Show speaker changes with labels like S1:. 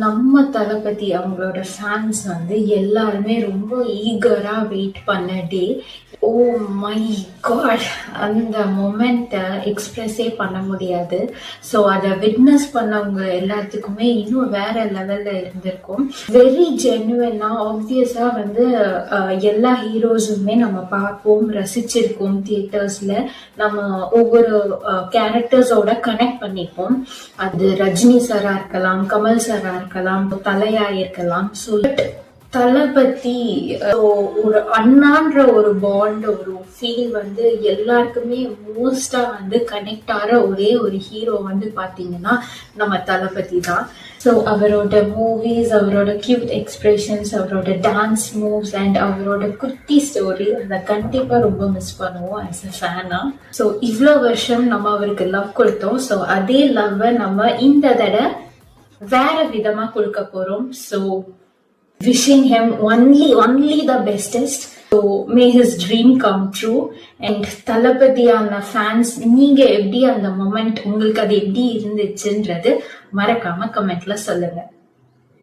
S1: நம்ம தளபதி அவங்களோட ஃபேன்ஸ் வந்து எல்லாருமே ரொம்ப ஈகரா வெயிட் பண்ண டே. Oh my God! அந்த மொமெண்ட்டை எக்ஸ்பிரஸே பண்ண முடியாது. ஸோ அதை விட்னஸ் பண்ணவங்க எல்லாத்துக்குமே இன்னும் வேற லெவல்ல இருந்திருக்கும். வெரி ஜென்யூனா ஆப்வியஸா வந்து எல்லா ஹீரோஸுமே நம்ம பார்ப்போம், ரசிச்சிருக்கோம் தியேட்டர்ஸ்ல. நம்ம ஒவ்வொரு கேரக்டர்ஸோட கனெக்ட் பண்ணிப்போம். அது ரஜினி சாரா இருக்கலாம், கமல் சாரா இருக்கலாம், தலையா இருக்கலாம். ஸோ தளபதி ஒரு அண்ணான்ற ஒரு பாண்ட், ஒரு ஃபீல் வந்து எல்லாருக்குமே மோஸ்டா வந்து கனெக்ட் ஆகிற ஒரே ஒரு ஹீரோ வந்து பாத்தீங்கன்னா நம்ம தளபதி தான். ஸோ அவரோட மூவிஸ், அவரோட கியூட் எக்ஸ்பிரஷன்ஸ், அவரோட டான்ஸ் மூவ்ஸ் அண்ட் அவரோட குட்டி ஸ்டோரி அதை கண்டிப்பா ரொம்ப மிஸ் பண்ணுவோம் ஆஸ் அ ஃபேனா. ஸோ இவ்வளோ வருஷம் நம்ம அவருக்கு லவ் கொடுத்தோம். ஸோ அதே லவ்வை நம்ம இந்த தடவை வேற விதமா கொடுக்க போறோம். So wishing him only the bestest. So may his dream come true. And தளபதியான ஃபேன்ஸ், நீங்க எப்படி அந்த மொமெண்ட், உங்களுக்கு அது எப்படி இருந்துச்சுன்றது மறக்காம கமெண்ட்ல சொல்லுங்க.